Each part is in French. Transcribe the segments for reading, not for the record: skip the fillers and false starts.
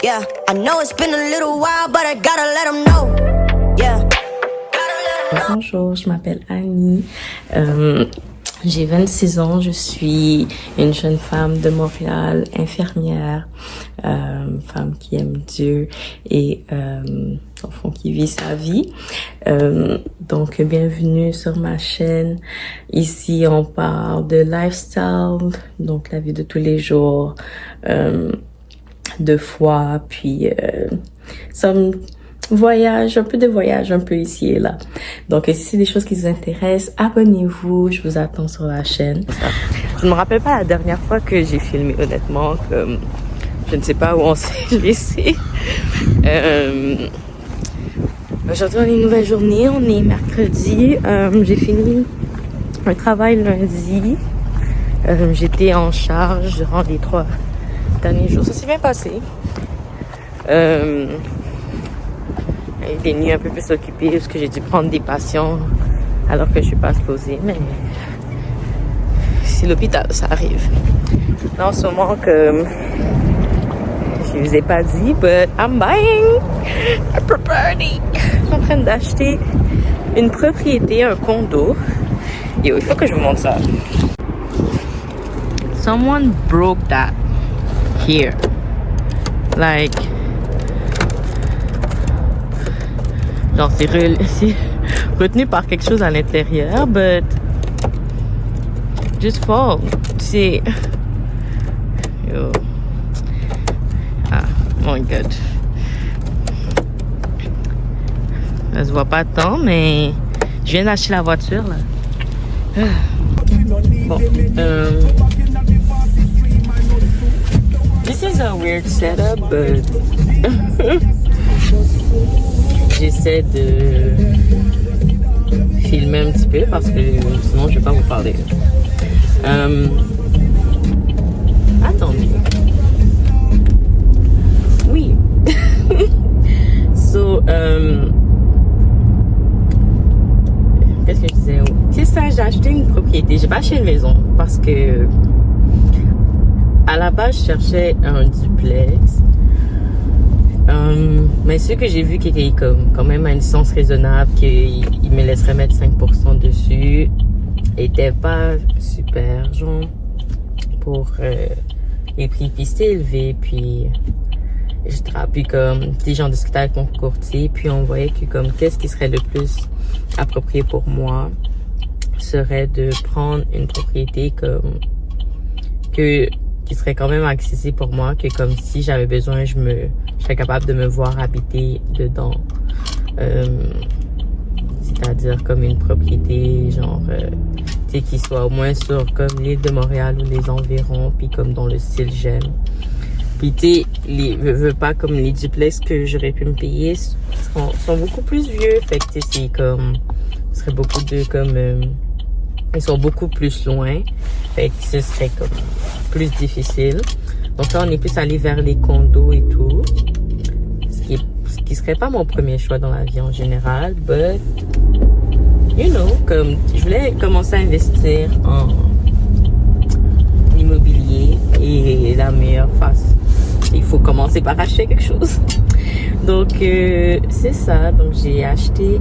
Yeah, I know it's been a little while, but I gotta let them know. Yeah. Bonjour, je m'appelle Annie. J'ai 26 ans, je suis une jeune femme de Montréal, infirmière, femme qui aime Dieu et au fond qui vit sa vie. Donc bienvenue sur ma chaîne. Ici on parle de lifestyle, donc la vie de tous les jours, de foi, puis voyage, un peu de voyage, un peu ici et là. Donc, si c'est des choses qui vous intéressent, abonnez-vous, je vous attends sur la chaîne. Je ne me rappelle pas la dernière fois que j'ai filmé, honnêtement, comme je ne sais pas où on s'est laissé. Aujourd'hui, on est une nouvelle journée, on est mercredi, j'ai fini un travail lundi. J'étais en charge durant les 3 derniers jours, ça s'est bien passé. Des nuits un peu plus occupées parce que j'ai dû prendre des patients alors que je suis pas supposée, mais c'est l'hôpital, ça arrive. Là, en ce moment, que je vous ai pas dit, but I'm buying a property. Je suis en train d'acheter une propriété, un condo. Yo, il faut que je vous montre ça. Someone broke that here. Like, genre c'est retenu par quelque chose à l'intérieur, but just fall. C'est yo. Ah, my god. Ça se voit pas tant, mais je viens d'acheter la voiture là. Bon, this is a weird setup, but j'essaie de filmer un petit peu parce que sinon je vais pas vous parler. Attendez. Oui. Qu'est-ce que je disais? C'est ça, j'ai acheté une propriété. J'ai pas acheté une maison parce que à la base je cherchais un duplex. Mais ce que j'ai vu qui était quand même à une licence raisonnable, qu'il me laisserait mettre 5% dessus, était pas super, genre, pour les prix, puis c'était élevé, puis puis comme, j'en discutais avec mon courtier, puis on voyait que comme, qu'est-ce qui serait le plus approprié pour moi, serait de prendre une propriété comme, qui serait quand même accessible pour moi, que comme si j'avais besoin, je serais capable de me voir habiter dedans. C'est-à-dire comme une propriété, genre, tu sais, qui soit au moins sur comme l'île de Montréal ou les environs, puis comme dans le style j'aime. Puis tu sais, veux pas comme les duplex que j'aurais pu me payer sont beaucoup plus vieux, fait que tu sais, c'est comme, ce serait beaucoup de comme, ils sont beaucoup plus loin, fait que ce serait comme plus difficile. Donc là, on est plus allé vers les condos et tout, ce qui serait pas mon premier choix dans la vie en général, but you know, comme je voulais commencer à investir en immobilier et la meilleure face, il faut commencer par acheter quelque chose. Donc c'est ça, donc j'ai acheté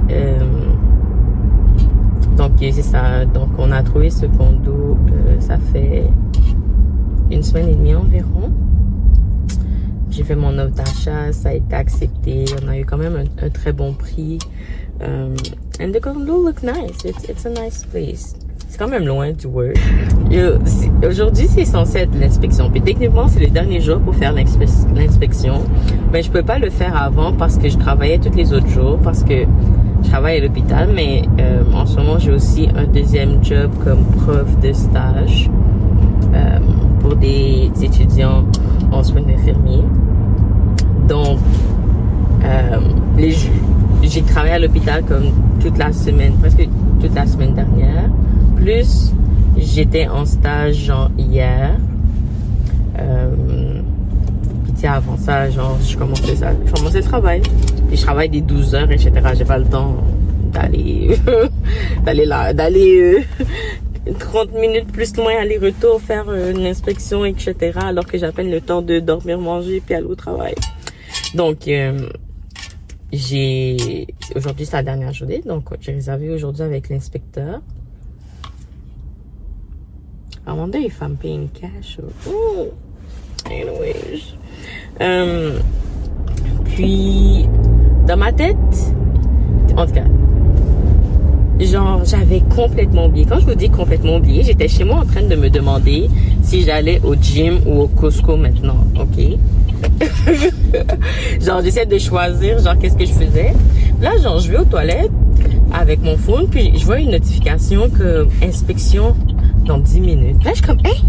donc c'est ça, donc on a trouvé ce condo, ça fait 1 semaine et demie environ. J'ai fait mon offre d'achat, ça a été accepté, on a eu quand même un très bon prix. And the condo look nice, it's a nice place. C'est quand même loin du work. Aujourd'hui, c'est censé être l'inspection. Puis techniquement, c'est le dernier jour pour faire l'inspection. Mais je peux pas le faire avant parce que je travaillais tous les autres jours, parce que je travaille à l'hôpital. Mais en ce moment, j'ai aussi un deuxième job comme prof de stage pour des étudiants en soins infirmiers. Donc, j'ai travaillé à l'hôpital comme toute la semaine, presque toute la semaine dernière. Plus, j'étais en stage genre hier. Puis tu sais, avant ça, genre, je commençais le travail. Puis je travaille des 12 heures, etc. J'ai pas le temps d'aller 30 minutes plus loin, aller-retour, faire une inspection, etc. Alors que j'ai à peine le temps de dormir, manger, puis aller au travail. Donc, aujourd'hui c'est la dernière journée, donc j'ai réservé aujourd'hui avec l'inspecteur. I wonder if I'm paying cash or... Anyways. Puis, dans ma tête, en tout cas, genre, j'avais complètement oublié. Quand je vous dis complètement oublié, j'étais chez moi en train de me demander si j'allais au gym ou au Costco maintenant, ok? Genre, j'essaie de choisir, genre, qu'est-ce que je faisais. Là, genre, je vais aux toilettes avec mon phone, puis je vois une notification que inspection dans 10 minutes. Là, je suis comme, hey!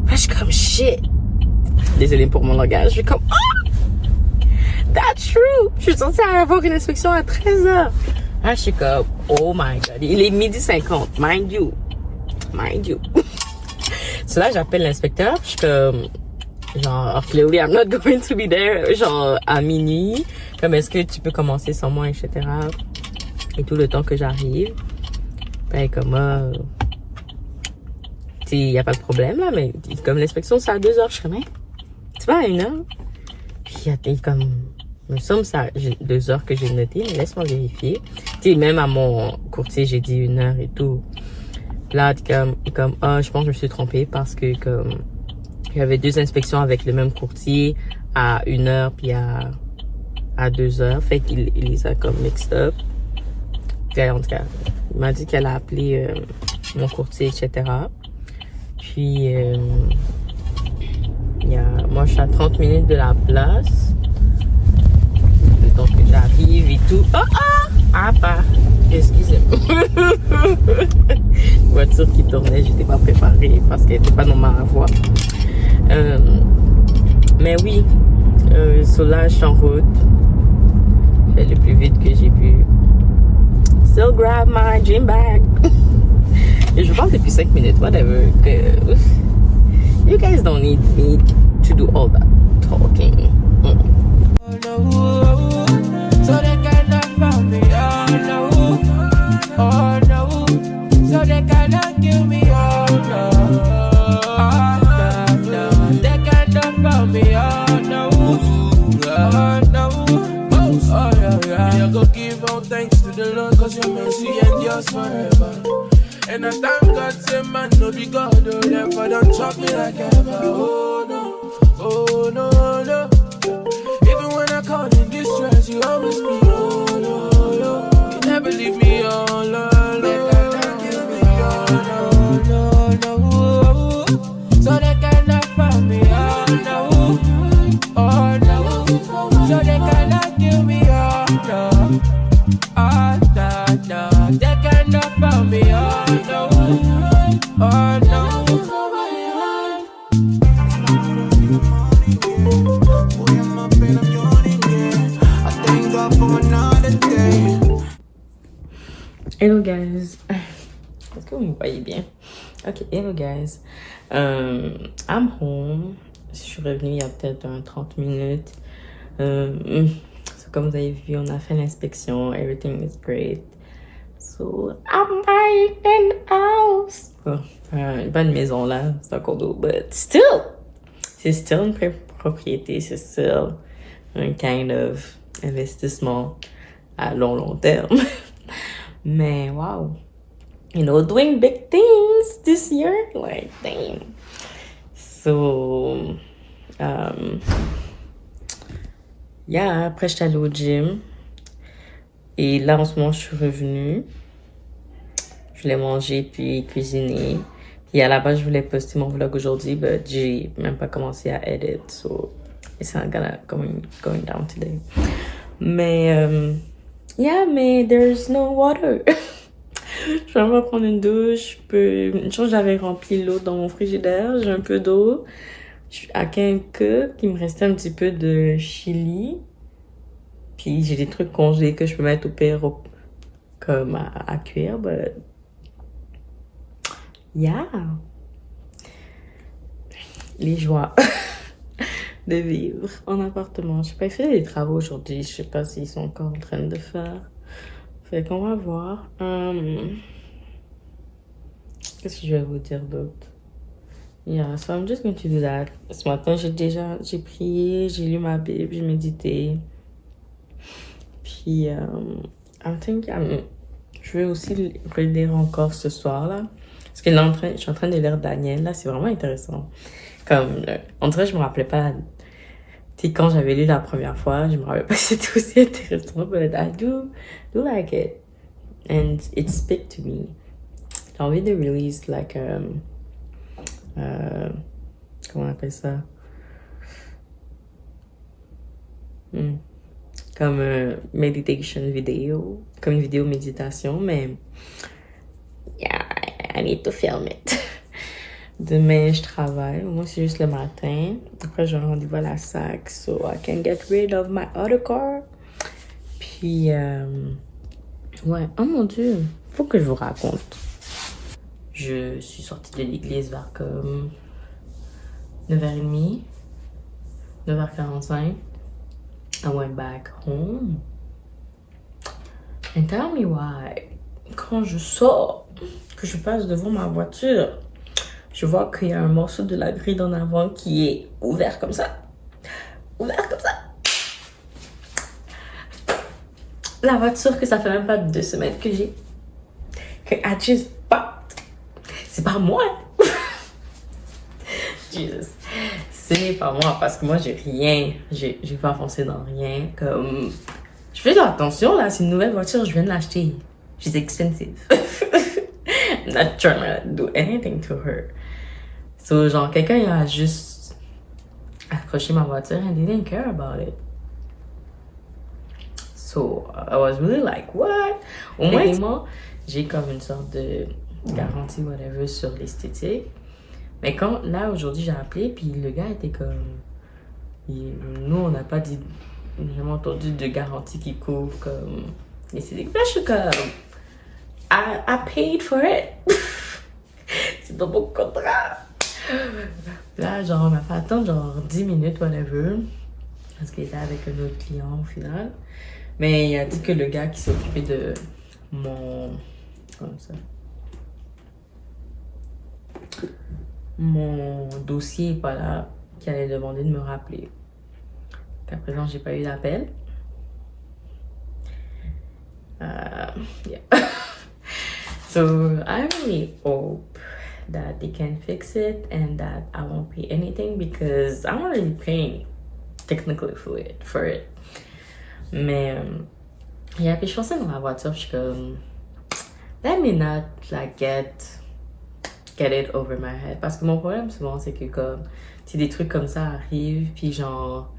Là, je suis comme, shit! Désolée pour mon langage. Je suis comme, oh! That's true! Je suis censée avoir une inspection à 13h. Là, je suis comme, oh my god. Il est 12h50, mind you. Mind you. So là, j'appelle l'inspecteur. Je suis comme, genre, clearly, I'm not going to be there. Genre, à minuit. Comme, est-ce que tu peux commencer sans moi, etc. Et tout le temps que j'arrive. Ben, comme, il n'y a pas de problème, là, mais comme l'inspection, c'est à 2h. Je suis comme, hey, c'est pas à 1h. Puis, il comme, me semble ça, 2h que j'ai noté, mais laisse-moi vérifier. Tu sais, même à mon courtier, j'ai dit 1h et tout. Là, comme, je pense que je me suis trompée parce que, comme, il y avait 2 inspections avec le même courtier à 1h puis à 2h. Fait qu'il les a comme mixed up. Puis, en tout cas, il m'a dit qu'elle a appelé mon courtier, etc. Puis, moi, je suis à 30 minutes de la place. Donc, j'arrive et tout. Ah, pas. Excusez-moi. Voiture qui tournait, j'étais pas préparée parce qu'elle était pas dans ma voie. Mais oui, là, je suis en route. Je fais le plus vite que j'ai pu. Still grab my gym bag. Et je parle depuis 5 minutes, whatever. You guys don't need me to do all that talking. So they cannot find me, oh no, oh no. So they cannot kill me, oh no, oh no. They cannot find me, oh no, oh no. Oh yeah, yeah. I go give all thanks to the Lord, cause your mercy endures forever. And I thank God, say man, no be God, oh, therefore don't chop me like ever. Oh no, no. Even when I call in distress, you always be, oh no. You never leave me all alone. No. So they cannot find me, oh no. So they cannot kill me, oh no. They cannot find me, oh no. Oh no. Hello guys. Est-ce que vous me voyez bien? Ok, hello guys. I'm home. Je suis revenue il y a peut-être 30 minutes. Comme vous avez vu, on a fait l'inspection. Everything is great. So, I'm buying an house. Une bonne maison là, c'est un condo, but still, c'est still une propriété, c'est still un kind of investissement à long terme. Mais wow, you know, doing big things this year, like damn. So, yeah, après j'étais allée au gym. Et là, en ce moment, je suis revenue. Je voulais manger puis cuisiner. Et à la base, je voulais poster mon vlog aujourd'hui, mais j'ai même pas commencé à edit. So, it's not going down today. Mais, yeah, mais there's no water. Je vais pas prendre une douche. Une chose, j'avais rempli l'eau dans mon frigidaire. J'ai un peu d'eau. À quelques, il me restait un petit peu de chili. Puis j'ai des trucs congelés que je peux mettre au pire comme à cuire. But yeah. Les joies de vivre en appartement. Je sais pas, il fait des travaux aujourd'hui. Je sais pas s'ils sont encore en train de faire. Fait qu'on va voir. Qu'est-ce que je vais vous dire d'autre? Yeah, so I'm just going to do that. Ce matin, j'ai prié, j'ai lu ma Bible, j'ai médité. Puis, je vais aussi relire encore ce soir, là. Parce que là, je suis en train de lire Daniel, là, c'est vraiment intéressant. Comme, on dirait que je me rappelais pas, tu sais, quand j'avais lu la première fois, je me rappelais pas que c'était aussi intéressant, but I do like it. And it speaks to me. J'ai envie de release, like, comment on appelle ça? Comme meditation vidéo, comme une vidéo méditation, mais yeah, I need to film it. Demain, je travaille, moi c'est juste le matin. Après, j'ai un rendez-vous à la SAC, so I can get rid of my other car. Puis, ouais, oh mon Dieu, faut que je vous raconte. Je suis sortie de l'église vers comme 9h30, 9h45. I went back home. And tell me why. Quand je sors, que je passe devant ma voiture, je vois qu'il y a un morceau de la grille d'en avant qui est ouvert comme ça. Ouvert comme ça. La voiture que ça fait même pas 2 semaines que j'ai. Que I just bought. C'est pas moi. Jesus. C'est pas moi parce que moi j'ai rien. J'ai pas foncé dans rien. Comme. Je fais attention là, c'est une nouvelle voiture, je viens de l'acheter. She's expensive. I'm not trying to do anything to her. So, genre, quelqu'un a juste accroché ma voiture and they didn't care about it. So, I was really like, what? Au moins, j'ai comme une sorte de garantie, whatever, sur l'esthétique. Mais quand, là, aujourd'hui, j'ai appelé, puis le gars était comme... nous, on n'a pas dit... J'ai jamais entendu de garantie qui couvre comme l'esthétique. Là, je suis comme... I paid for it. C'est dans mon contrat. Là, genre, on m'a fait attendre genre 10 minutes, whatever. Parce qu'il était avec un autre client au final. Mais il a dit que le gars qui s'occupait de mon... Comme ça. Mon dossier est pas là. Qui allait demander de me rappeler. Qu'à présent, j'ai pas eu d'appel. Yeah. So I really hope that they can fix it and that I won't pay anything because I'm already paying technically for it. Mais yeah, puis je pensais dans la voiture, je suis comme let me not like get it over my head parce que mon problème souvent c'est que comme si des trucs comme ça arrivent puis genre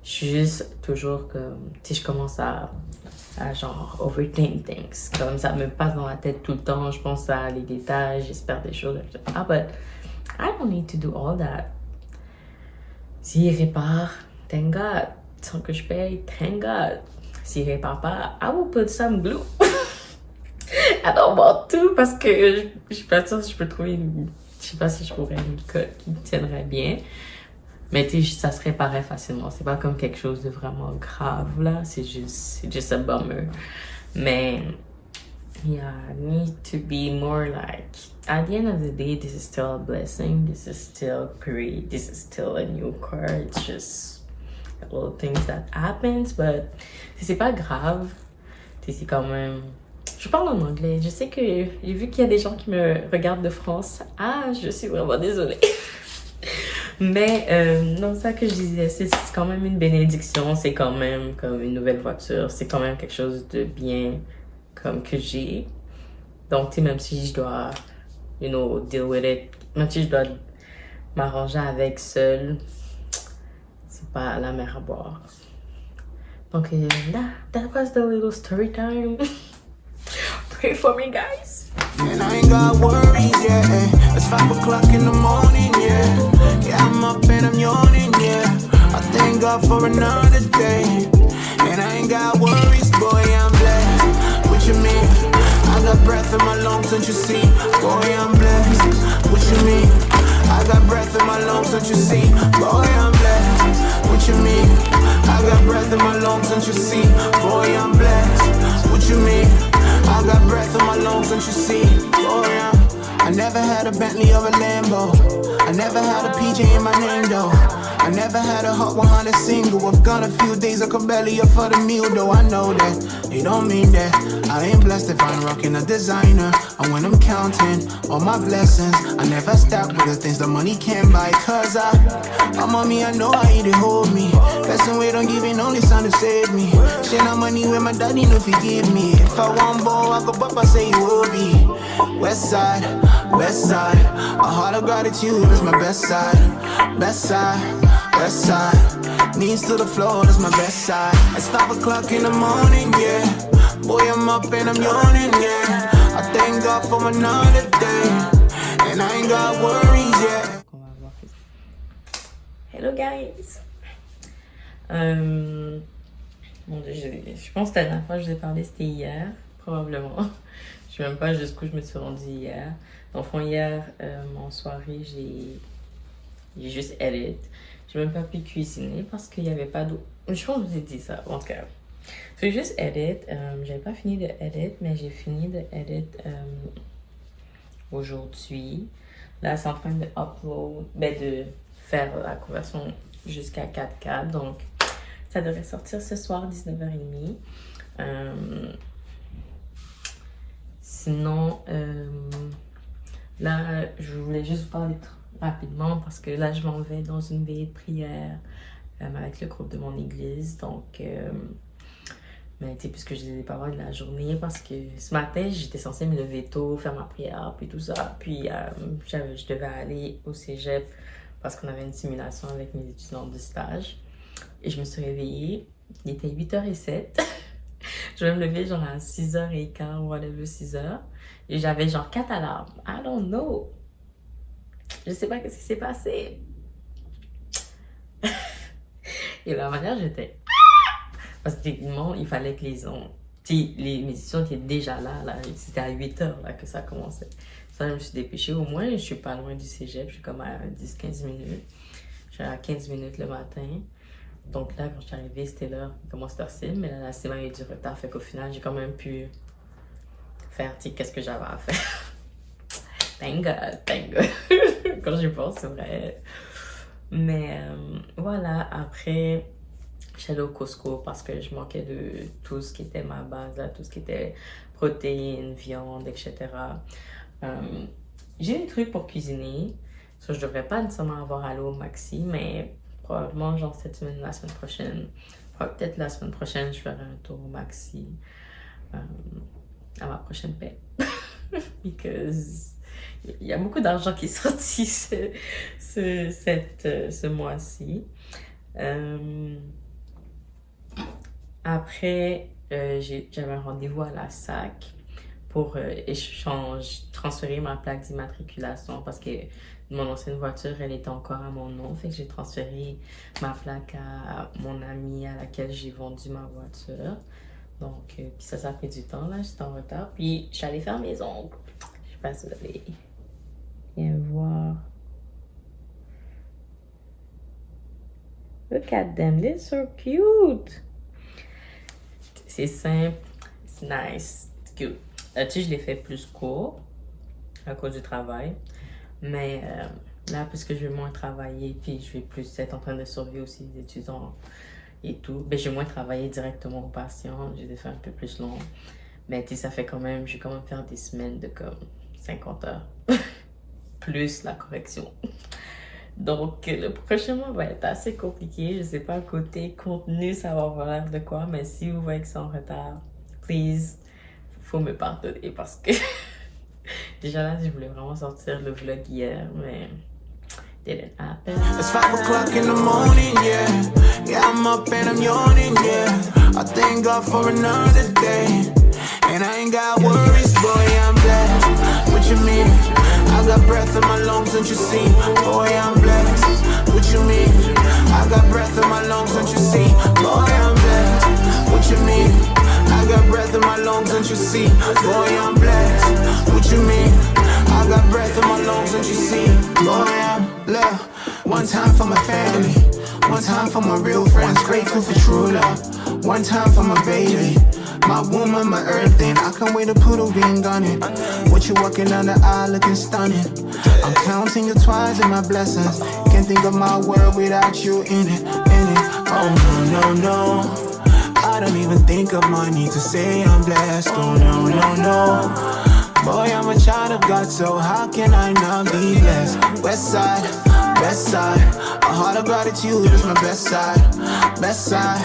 je suis juste toujours comme tu sais je commence à genre overthink things. Comme ça me passe dans la tête tout le temps. Je pense à les détails, j'espère des choses. Ah, but I don't need to do all that. S'il répare, thank God. Sans que je paye, thank God. S'il répare pas, I will put some glue. I don't want to parce que je suis pas sûre si je peux trouver je sais pas si je pourrais une cote qui tiendrait bien. Mais tu sais, ça se réparait facilement. C'est pas comme quelque chose de vraiment grave, là. C'est juste un bummer. Mais, yeah, I need to be more like... At the end of the day, this is still a blessing. This is still great. This is still a new car. It's just little things that happens. But, c'est pas grave. C'est quand même... Je parle en anglais. Je sais que j'ai vu qu'il y a des gens qui me regardent de France. Ah, je suis vraiment désolée. Mais non, ça que je disais, c'est quand même une bénédiction, c'est quand même comme une nouvelle voiture, c'est quand même quelque chose de bien comme que j'ai. Donc, tu sais, même si je dois, you know, deal with it, même si je dois m'arranger avec seule, c'est pas la mer à boire. Donc, that was the little story time. Pray for me, guys. And I ain't got worries, yeah. It's 5 o'clock in the morning, yeah. Yeah, I'm up and I'm yawning, yeah. I thank God for another day. And I ain't got worries, boy, I'm blessed. What you mean? I got breath in my lungs, don't you see? Boy, I'm blessed. What you mean? I got breath in my lungs, don't you see? Boy, I'm blessed. What you mean? I got breath in my lungs, don't you see? Boy, I'm blessed. What you mean? I got breath in my lungs, don't you see? Oh yeah. I never had a Bentley or a Lambo. I never had a PJ in my name though. I never had a Hot 100 single. I've gone a few days, I can barely afford a meal though. I know that, it don't mean that I ain't blessed if I'm rocking a designer. And when I'm counting all my blessings, I never stop with the things that money can't buy. Cause I'm on me, I know I eat it, hold me. Blessing way don't give it, only son to save me. Share no money with my daddy, no forgive me. If I want ball, I go up, I say you will be. West side, west side. A heart of gratitude is my best side. Best side, west side. Knees to the floor, that's my best side. It's 5 o'clock in the morning, yeah. Boy, I'm up and I'm yawning, yeah. I thank God for another day. And I ain't got worries, yeah. Hello guys! Mon Dieu, je pense que la dernière fois que je vous ai parlé, c'était hier, probablement. Je sais même pas jusqu'où je me suis rendue hier. Au fond, hier, en soirée, j'ai juste edit. J'ai même pas pu cuisiner parce qu'il n'y avait pas d'eau. Je pense que je vous ai dit ça, en tout cas. J'ai juste edit. J'avais pas fini de edit, mais j'ai fini de edit aujourd'hui. Là, c'est en train de upload, de faire la conversion jusqu'à 4K. Donc, ça devrait sortir ce soir, 19h30. Sinon, là, je voulais juste vous parler rapidement parce que là, je m'en vais dans une veillée de prière avec le groupe de mon église. Donc, mais tu sais, puisque je n'ai pas voir de la journée, parce que ce matin, j'étais censée me lever tôt, faire ma prière, puis tout ça. Puis, je devais aller au cégep parce qu'on avait une simulation avec mes étudiants de stage. Et je me suis réveillée, il était 8h07. Je vais me lever genre à 6h15 ou whatever, 6h. Et j'avais genre 4 alarmes. I don't know. Je sais pas ce qui s'est passé. Et la manière, j'étais... Parce que techniquement, il fallait que mes étudiants étaient déjà là. C'était à 8h là, que ça commençait. Ça, je me suis dépêchée. Au moins, je suis pas loin du cégep. Je suis comme à 10-15 minutes. Je suis à 15 minutes le matin. Donc là, quand je suis arrivée, c'était l'heure, comment c'était heure-ci, mais là, la semaine a eu du retard, fait qu'au final, j'ai quand même pu faire, tu sais, qu'est-ce que j'avais à faire. Thank God. Quand j'y pense, c'est vrai. Mais voilà, après, j'allais au Costco parce que je manquais de tout ce qui était ma base, là, tout ce qui était protéines, viande, etc. J'ai des trucs pour cuisiner. Ça, je devrais pas nécessairement avoir à l'eau maxi, mais probablement genre cette semaine, la semaine prochaine. Peut-être la semaine prochaine, je ferai un tour au maxi à ma prochaine paie. Because il y a beaucoup d'argent qui est sorti ce mois-ci. Après, j'avais un rendez-vous à la SAC pour transférer ma plaque d'immatriculation parce que mon ancienne voiture, elle était encore à mon nom. Fait que j'ai transféré ma plaque à mon amie à laquelle j'ai vendu ma voiture. Donc, puis ça a pris du temps, là. J'étais en retard. Puis, je suis allée faire mes ongles. Je sais pas si vous allez bien voir. Look at them. They're so cute. C'est simple. C'est nice. C'est cute. Là-dessus, je l'ai fait plus court à cause du travail. Mais là, puisque je vais moins travailler, puis je vais plus être en train de surveiller aussi les étudiants et tout, ben, je vais moins travailler directement aux patients. Je les ai fait un peu plus long. Mais tu sais, ça fait quand même, je vais quand même faire des semaines de comme 50 heures. Plus la correction. Donc, le prochain mois va être assez compliqué. Je sais pas, côté contenu, ça va avoir l'air de quoi. Mais si vous voyez que c'est en retard, please, faut me pardonner parce que... Déjà là, je voulais vraiment sortir le vlog hier, mais didn't happen. It's 5 o'clock in the morning, yeah. Yeah, I'm up and I'm yawning, yeah. I thank God for another day. And I ain't got worries, boy, I'm blessed. What you mean? I got breath in my lungs, don't you see? Boy, I'm blessed. What you mean? I got breath in my lungs, don't you see? Boy, I'm blessed. What you mean? I got breath in my lungs, don't you see? Boy, I'm blessed. What you mean? I got breath in my lungs, don't you see? Boy, I'm blessed. One time for my family, one time for my real friends, grateful for true love. One time for my baby, My woman, my everything. I can't wait to put a ring on it. What you walking down the aisle looking stunning. I'm counting your twice and my blessings. Can't think of my world without you in it, in it. Oh no, no, no. I don't even think of money to say I'm blessed. Oh no, no, no. Boy, I'm a child of God, so how can I not be blessed? West side, best side. A heart of gratitude is my best side. Best side,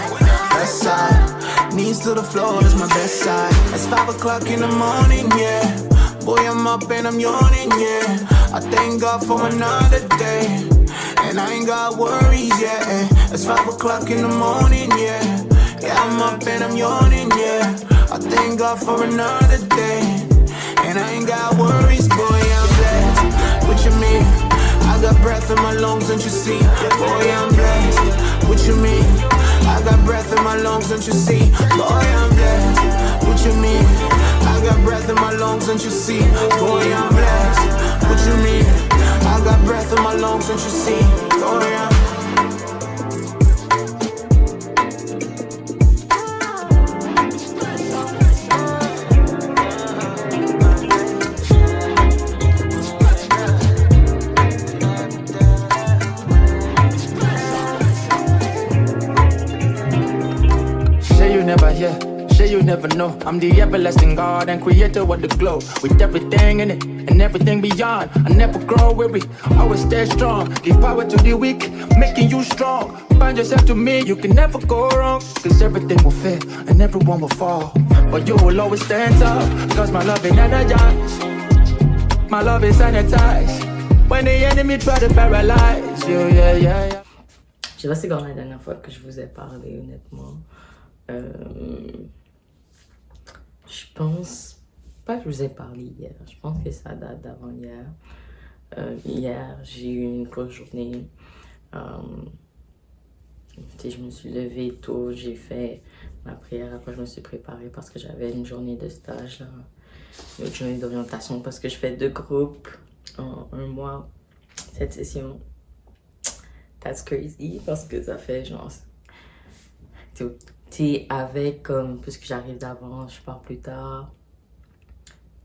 best side. Knees to the floor is my best side. It's 5 o'clock in the morning, yeah. Boy, I'm up and I'm yawning, yeah. I thank God for another day. And I ain't got worries, yeah. It's 5 o'clock in the morning, yeah. Yeah, I'm up and I'm yawning, yeah. I thank God for another day. And I ain't got worries, boy, I'm blessed. What you mean? I got breath in my lungs, don't you see? Boy, I'm blessed. What you mean? I got breath in my lungs, don't you see? Boy, I'm blessed. What you mean? I got breath in my lungs, don't you see? Boy, I'm blessed. What you mean? I got breath in my lungs, don't you see? Boy, I'm you never know. I'm the everlasting God and creator of the globe. With everything in it and everything beyond, I never grow weary, always stay strong. Give power to the weak, making you strong. Find yourself to me, you can never go wrong. Cause everything will fail and everyone will fall, but you will always stand up. Cause my love is energized, my love is sanitized. When the enemy try to paralyze you, yeah, yeah, yeah. Je sais pas c'est quand la dernière fois que je vous ai parlé, honnêtement. Je pense pas que je vous ai parlé hier. Je pense que ça date d'avant-hier. Hier, j'ai eu une grosse journée. Je me suis levée tôt, j'ai fait ma prière. Après, je me suis préparée parce que j'avais une journée de stage, une autre journée d'orientation parce que je fais 2 groupes en 1 mois. Cette session, that's crazy parce que ça fait genre... T'es avec comme, puisque j'arrive d'avance, je pars plus tard.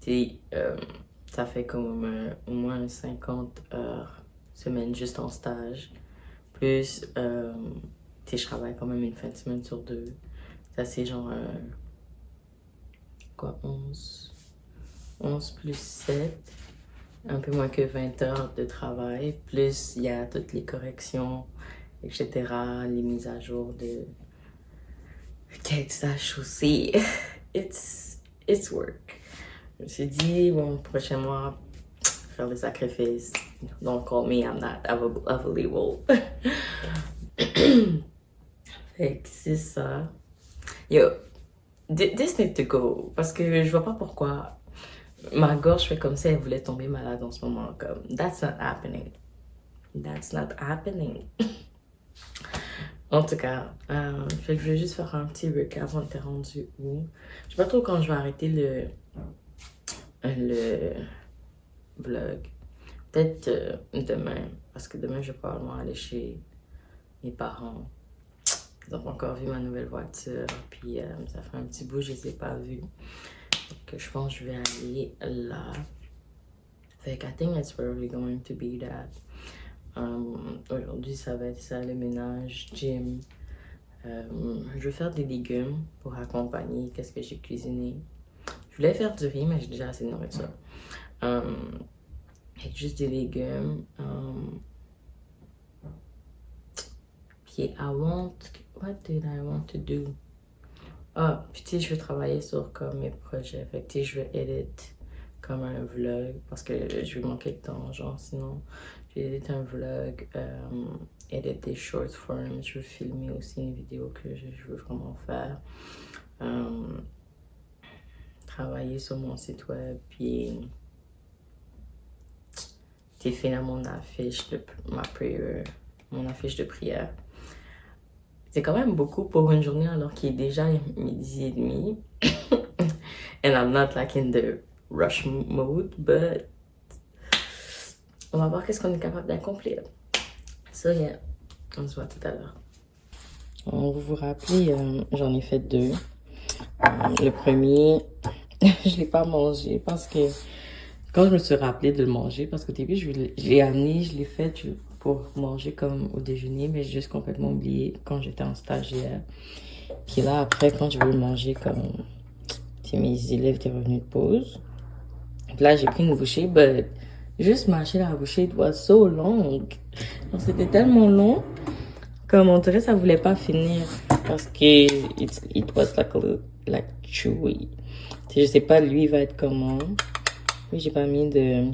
Ça fait comme au moins 50 heures semaine juste en stage. Plus, je travaille quand même une fin de semaine sur 2. Ça c'est genre, 11 plus 7. Un peu moins que 20 heures de travail. Plus, il y a toutes les corrections, etc. Les mises à jour de... Quête stage aussi. It's work. Je me suis dit, bon, prochain mois, faire le sacrifice. Don't call me, I'm not available. Fait que c'est ça. Yo, this need to go. Parce que je vois pas pourquoi ma gorge fait comme si elle voulait tomber malade en ce moment. Comme, that's not happening. That's not happening. En tout cas, fait que je vais juste faire un petit recap. On était rendu où? Je sais pas trop quand je vais arrêter le vlog. Peut-être demain, parce que demain je vais probablement aller chez mes parents. Ils ont pas encore vu ma nouvelle voiture, puis ça fait un petit bout, je les ai pas vus. Donc je pense que je vais aller là. Fait que I think it's probably going to be that. Aujourd'hui ça va être ça, le ménage, gym. Je vais faire des légumes pour accompagner qu'est-ce que j'ai cuisiné. Je voulais faire du riz, mais j'ai déjà assez de nourriture. Avec juste des légumes. Puis what did I want to do? Puis tu sais, je vais travailler sur comme mes projets. Fait que tu sais, je vais edit comme un vlog parce que je vais manquer de temps, genre sinon. Je vais editer un vlog, editer des short forms. Je veux filmer aussi une vidéo que je veux vraiment faire. Travailler sur mon site web, puis finir mon affiche de prière. C'est quand même beaucoup pour une journée alors qu'il est déjà 12h30. And I'm not like in the rush mode, but on va voir qu'est-ce qu'on est capable d'accomplir. So yeah, on se voit tout à l'heure. Vous vous rappelez, j'en ai fait 2. Le premier, je l'ai pas mangé parce que quand je me suis rappelé de le manger, parce qu'au début, je l'ai amené, je l'ai fait pour manger comme au déjeuner, mais j'ai juste complètement oublié quand j'étais en stagiaire. Puis là, après, quand je veux le manger, comme mes élèves étaient revenus de pause, puis là, j'ai pris une bouchée, but juste mâcher la bouchée, it was so long. C'était tellement long, comme on dirait ça voulait pas finir, parce que it was like chewy. Je sais pas, lui, il va être comment. Oui, j'ai pas mis de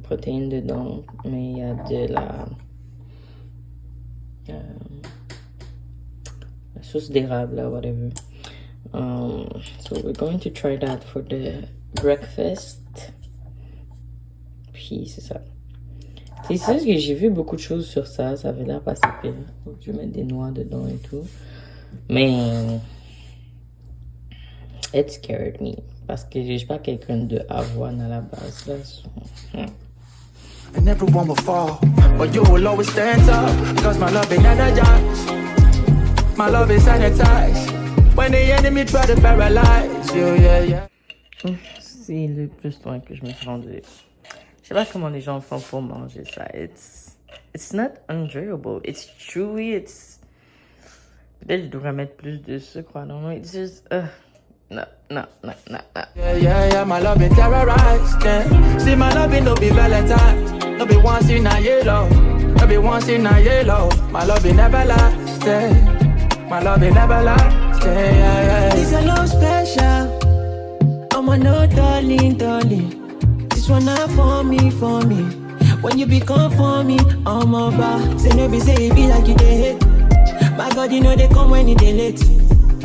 protéines dedans, mais il y a de la sauce d'érable, là, whatever. So we're going to try that for the breakfast. Puis c'est ça. C'est ça que j'ai vu beaucoup de choses sur ça. Ça avait l'air pas si pire. Donc je vais mettre des noix dedans et tout. Mais it scared me. Parce que je suis pas quelqu'un de avoine à la base. Là. And everyone will fall, but you will always stand up. Cause my love ain't energized. My love is sanitized. When the enemy try to paralyze you, yeah. C'est le plus loin que je me suis rendu. Je sais pas comment les gens font pour manger ça. It's not enjoyable. It's chewy. Peut-être que je devrais mettre plus de sucre. I don't know. It's just no. Yeah, my love ain't terrorized. Yeah. See, my love ain't no be Valentine. No be once in a yellow. No be once in a yellow. My love ain't never last. My love ain't never last. Yeah. This a love special. I'm a no darling. This one not for me. When you become for me, I'm over. Say no be say it be like you dey hate. My God, you know they come when it dey late.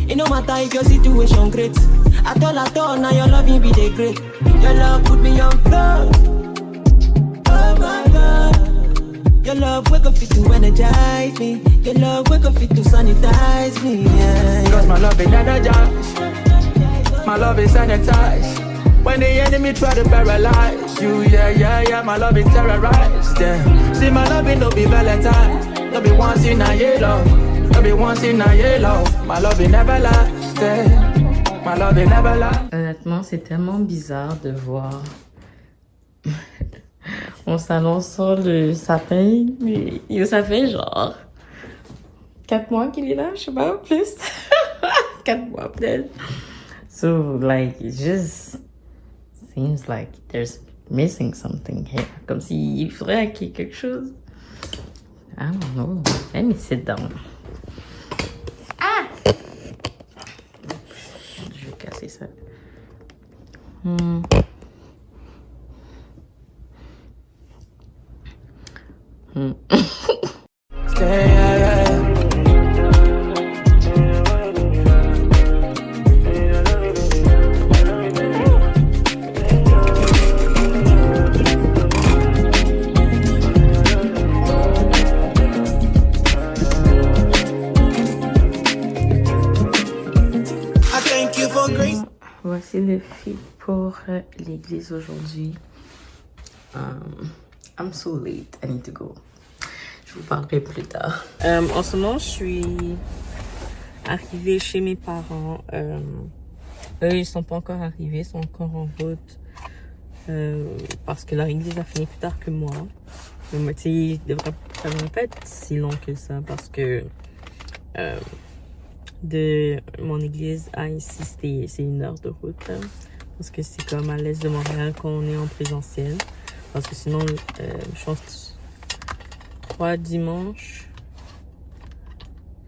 It no matter if your situation great. At all, now your love be the great. Your love put me on floor. Oh my God. Your love wake up fit to energize me. Your love wake up fit to sanitize me. Yeah. Cause my love ain't energized. My love is sanitized. When the enemy try to paralyze you, yeah. My love is terrorized. Yeah. See, my love ain't no be Valentine. No be once in a yellow. No be once in a yellow. My love ain't never last. My love ain't never last. Honnêtement, c'est tellement bizarre de voir mon salon sans le sapin. Mais ça fait genre 4 mois qu'il est là, je sais pas, plus. 4 mois peut-être. So, like, it just seems like there's missing something here. Comme s'il faudrait qu'il y ait quelque chose. I don't know. Let me sit down. Ah! Je vais casser ça. Yeah. Voici le feed pour l'église aujourd'hui. I'm so late, I need to go. Je vous parlerai plus tard. En ce moment, je suis arrivée chez mes parents. Eux, ils sont pas encore arrivés, ils sont encore en route. Parce que leur église a fini plus tard que moi. Mais tu sais, ça devrait pas être si long que ça parce que de mon église à ici, c'est 1 heure de route. Là, parce que c'est comme à l'est de Montréal qu'on est en présentiel. Parce que sinon, je pense 3 dimanches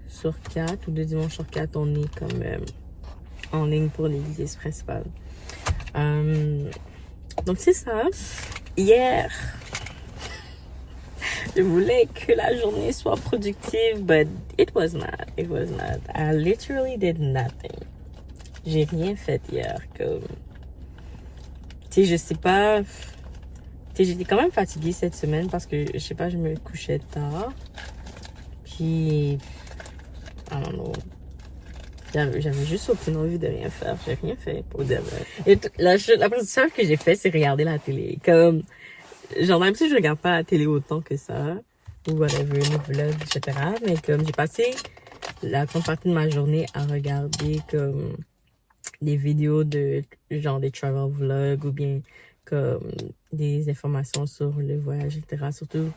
sur 4 ou 2 dimanches sur 4, on est comme en ligne pour l'église principale. Donc c'est ça. Hier, je voulais que la journée soit productive, but it was not. I literally did nothing. J'ai rien fait hier. Comme, tu sais, je sais pas. Tu sais, j'étais quand même fatiguée cette semaine parce que, je sais pas, je me couchais tard. Puis, I don't know. J'avais juste aucune envie de rien faire. J'ai rien fait pour dire. Et la première chose que j'ai fait, c'est regarder la télé. Comme, genre, même si je regarde pas la télé autant que ça, ou whatever, les vlogs, etc. Mais comme, j'ai passé la grande partie de ma journée à regarder comme des vidéos de genre des travel vlogs ou bien comme des informations sur le voyage, etc. Surtout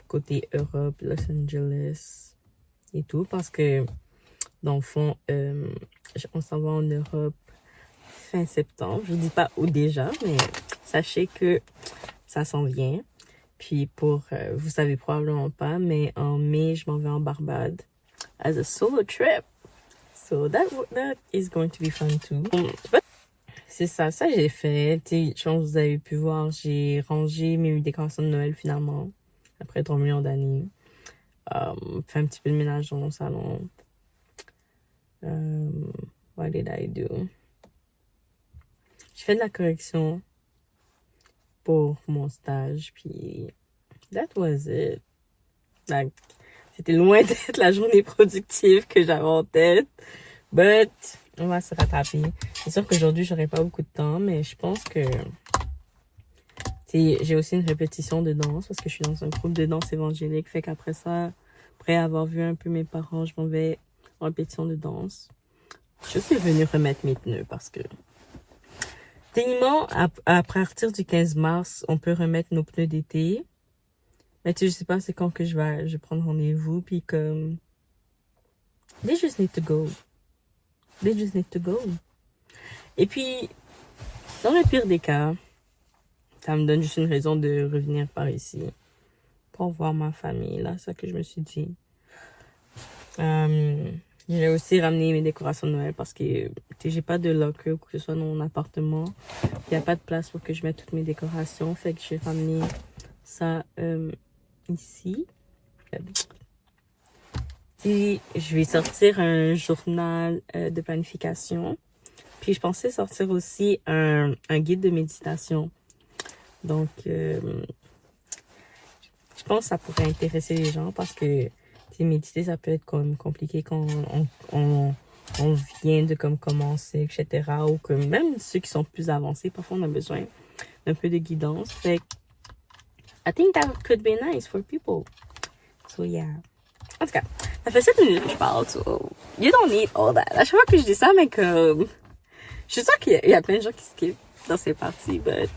côté Europe, Los Angeles et tout, parce que dans le fond, on s'en va en Europe fin septembre. Je dis pas où déjà, mais sachez que ça s'en vient. Puis pour, vous savez probablement pas, mais en mai, je m'en vais en Barbade as a solo trip. So that is going to be fun too. But c'est ça j'ai fait. Je pense que vous avez pu voir, j'ai rangé mes décorations de Noël finalement, après 3 millions d'années. Fait un petit peu de ménage dans mon salon. What did I do? J'ai fait de la correction pour mon stage, puis that was it. Like, c'était loin d'être la journée productive que j'avais en tête, but on va se rattraper. C'est sûr qu'aujourd'hui, j'aurai pas beaucoup de temps, mais je pense que j'ai aussi une répétition de danse parce que je suis dans un groupe de danse évangélique. Fait qu'après ça, après avoir vu un peu mes parents, je m'en vais en répétition de danse. Je suis venue remettre mes pneus parce que techniquement, à partir du 15 mars, on peut remettre nos pneus d'été. Mais tu sais, je sais pas c'est quand que je vais prendre rendez-vous, puis comme they just need to go. They just need to go. Et puis, dans le pire des cas, ça me donne juste une raison de revenir par ici pour voir ma famille, là, c'est ça que je me suis dit. J'ai aussi ramené mes décorations de Noël parce que j'ai pas de locker ou que ce soit dans mon appartement. Il y a pas de place pour que je mette toutes mes décorations, fait que j'ai ramené ça ici. Je vais sortir un journal de planification. Puis je pensais sortir aussi un guide de méditation. Donc, je pense que ça pourrait intéresser les gens parce que méditer, ça peut être comme compliqué quand on vient de comme commencer, etc. Ou que même ceux qui sont plus avancés, parfois on a besoin d'un peu de guidance. Fait que, I think that could be nice for people. So yeah. En tout cas, ça fait 7 minutes que je parle, so you don't need all that. À chaque fois que je dis ça, mais comme je suis sûre qu'il y a plein de gens qui skippent dans ces parties, but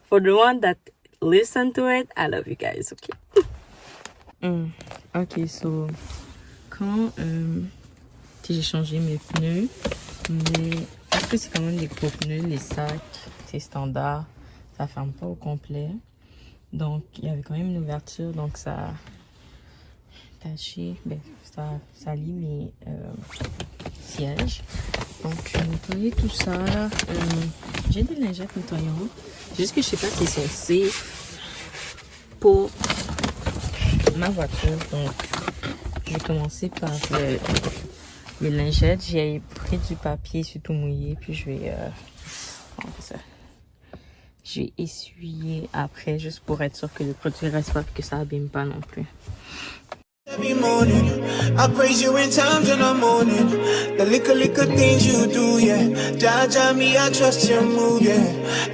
for the one that listen to it, I love you guys, okay? Ok, so quand j'ai changé mes pneus, mais parce que c'est quand même des gros pneus, les sacs, c'est standard, ça ferme pas au complet. Donc il y avait quand même une ouverture, donc ça a taché, ça salit mes sièges. Donc je vais nettoyer tout ça là. J'ai des lingettes nettoyantes, juste que je sais pas s'ils sont safe pour ma voiture. Donc je vais commencer par les lingettes. J'ai pris du papier surtout mouillé, puis je vais essuyer après juste pour être sûr que le produit reste pas, que ça abîme pas non plus. Every morning, I praise you in times when I'm mourning. The little things you do, yeah. Jaja me, I trust your move, yeah.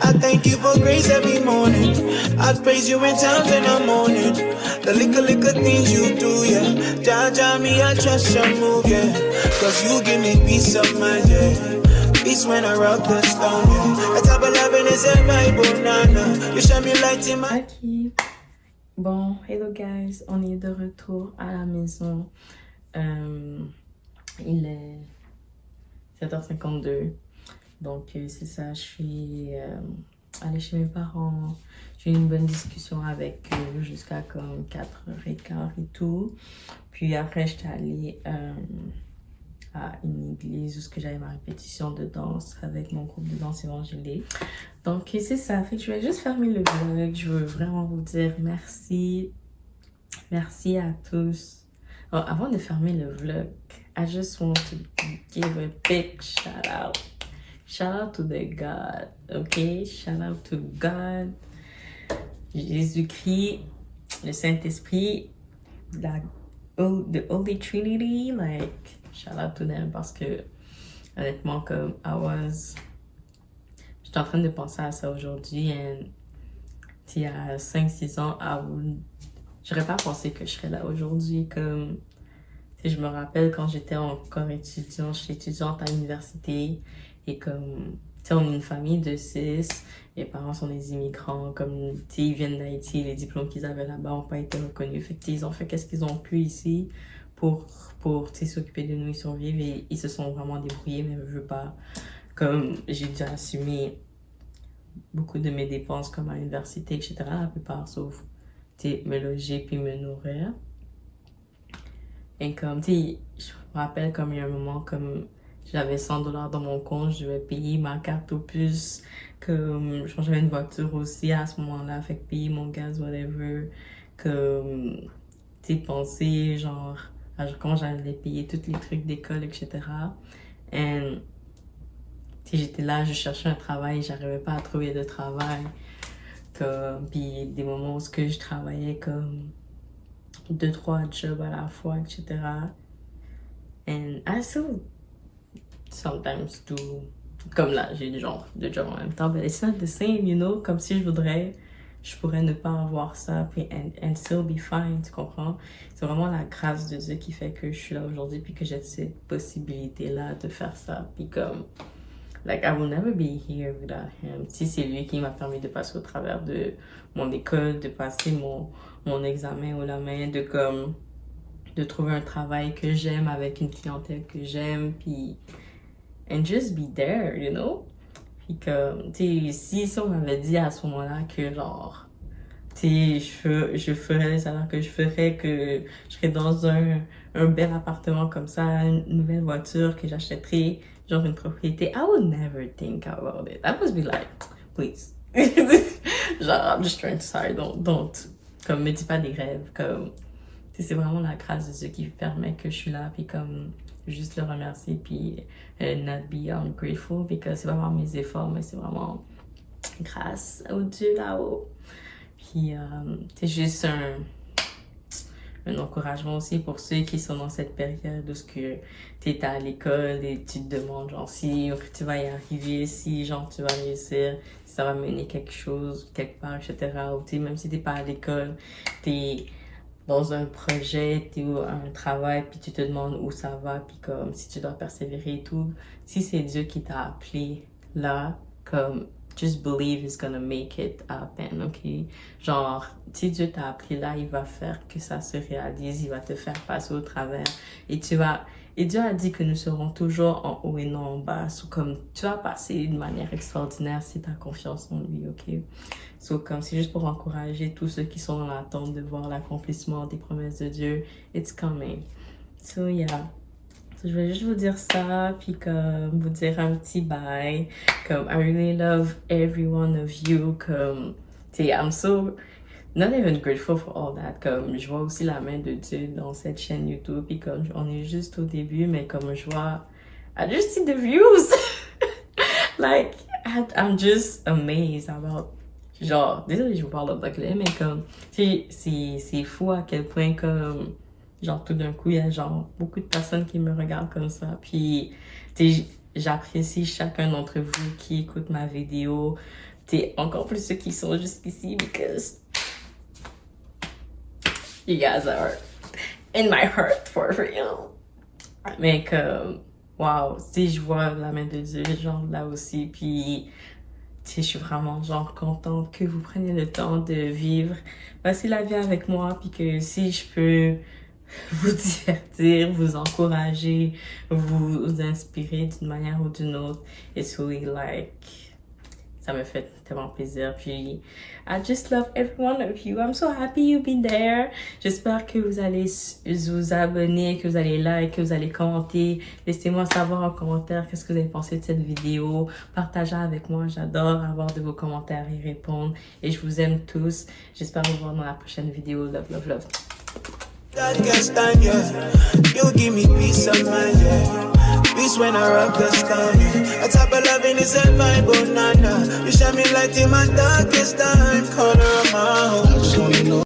I thank you for grace every morning. I praise you in times when I'm mourning. The little things you do, yeah. Jaja me, I trust your move, yeah. Cause you give me peace of mind, yeah. Peace when I rock the stone, yeah. A type of loving is a vibe, nana. You shine me light in my... Okay. Bon, hello guys, on est de retour à la maison. Il est 7h52. Donc c'est ça, je suis allée chez mes parents. J'ai eu une bonne discussion avec eux jusqu'à comme 4h15 et tout. Puis après, j'étais allée à une église où j'avais ma répétition de danse avec mon groupe de danse évangélique. Donc c'est ça, fait que je vais juste fermer le vlog. Je veux vraiment vous dire merci. Merci à tous. Oh, avant de fermer le vlog, I just want to give a big shout out. Shout out to the God, okay? Shout out to God, Jésus-Christ, le Saint-Esprit, the Holy Trinity, like shout out to them parce que honnêtement comme j'étais en train de penser à ça aujourd'hui et il y a 5-6 ans j'aurais pas pensé que je serais là aujourd'hui, comme je me rappelle quand j'étais encore j'étais étudiante à l'université et comme, tu sais, on est une famille de 6, mes parents sont des immigrants, comme, tu sais, ils viennent d'Haïti, les diplômes qu'ils avaient là-bas n'ont pas été reconnus. Fait qu'ils ont fait qu'est-ce qu'ils ont pu ici pour tu sais, s'occuper de nous et survivre et ils se sont vraiment débrouillés, mais je veux pas, comme, j'ai dû assumer beaucoup de mes dépenses comme à l'université, etc. La plupart, sauf, tu sais, me loger puis me nourrir. Et comme, tu sais, je me rappelle comme il y a un moment, comme j'avais $100 dans mon compte, je devais payer ma carte au plus, comme j'avais une voiture aussi à ce moment-là, fait que payer mon gaz, whatever, comme, tu sais, penser genre à comment j'allais payer tous les trucs d'école, etc. Et, tu sais, j'étais là, je cherchais un travail, j'arrivais pas à trouver de travail, comme, puis des moments où je travaillais comme 2-3 jobs à la fois, etc. And I still sometimes do, comme là, j'ai genre 2 jobs en même temps, but it's not the same, you know, comme si je voudrais, je pourrais ne pas avoir ça, puis and still be fine, tu comprends? C'est vraiment la grâce de Dieu qui fait que je suis là aujourd'hui, puis que j'ai cette possibilité-là de faire ça, puis comme, like, I will never be here without him. Si c'est lui qui m'a permis de passer au travers de mon école, de passer mon examen au la main, de trouver un travail que j'aime avec une clientèle que j'aime, puis and just be there, you know? Puis comme, tu sais, si on m'avait dit à ce moment-là que genre, tu sais, je ferais les salaires que je ferais, que je serais dans un bel appartement comme ça, une nouvelle voiture, que j'achèterais genre une propriété, I would never think about it. I would be like, please. Genre, I'm just trying to sorry, don't. Comme, me dis pas des rêves, comme, tu sais, c'est vraiment la grâce de Dieu qui permet que je suis là, puis comme, juste le remercier, puis not be ungrateful, parce que c'est pas vraiment mes efforts, mais c'est vraiment grâce au Dieu là-haut. Puis, c'est juste un encouragement aussi pour ceux qui sont dans cette période où tu es à l'école et tu te demandes genre si tu vas y arriver, si genre tu vas réussir, si ça va mener quelque chose, quelque part, etc. Ou même si t'es pas à l'école, t'es dans un projet, t'es un travail, puis tu te demandes où ça va, puis comme si tu dois persévérer et tout. Si c'est Dieu qui t'a appelé là, comme just believe he's gonna make it happen, ok? Genre, si Dieu t'a appelé là, il va faire que ça se réalise, il va te faire passer au travers. Et Dieu a dit que nous serons toujours en haut et non en bas. So, comme tu vas passer d'une manière extraordinaire si tu as confiance en lui, ok? So, comme c'est juste pour encourager tous ceux qui sont dans l'attente de voir l'accomplissement des promesses de Dieu. It's coming. So, yeah. So, je vais juste vous dire ça, puis comme vous dire un petit bye. Comme, I really love every one of you. Comme, tu sais, I'm so not even grateful for all that. Comme, je vois aussi la main de Dieu dans cette chaîne YouTube, puis comme, on est juste au début, mais comme je vois, I just see the views. Like, I'm just amazed about, genre, désolé, je vous parle d'anglais, mais comme, c'est fou à quel point, comme, genre, tout d'un coup, il y a genre beaucoup de personnes qui me regardent comme ça. Puis, j'apprécie chacun d'entre vous qui écoute ma vidéo. Encore plus ceux qui sont jusqu'ici, because you guys are in my heart for real. Mais comme, wow, je vois la main de Dieu, genre, là aussi. Puis, je suis vraiment, genre, contente que vous preniez le temps de vivre, passer la vie avec moi. Puis que si je peux vous divertir, vous encourager, vous inspirer d'une manière ou d'une autre, it's really like, ça me fait tellement plaisir. Puis, I just love every one of you. I'm so happy you've been there. J'espère que vous allez vous abonner, que vous allez like, que vous allez commenter. Laissez-moi savoir en commentaire qu'est-ce que vous avez pensé de cette vidéo. Partagez avec moi. J'adore avoir de vos commentaires et répondre. Et je vous aime tous. J'espère vous voir dans la prochaine vidéo. Love, love, love. God can stand, yeah. You give me peace of mind, yeah. Peace when I rock the stone, yeah. A type of loving is a vibe, banana. You shine me light in my darkest time, corner of my home. I just wanna know.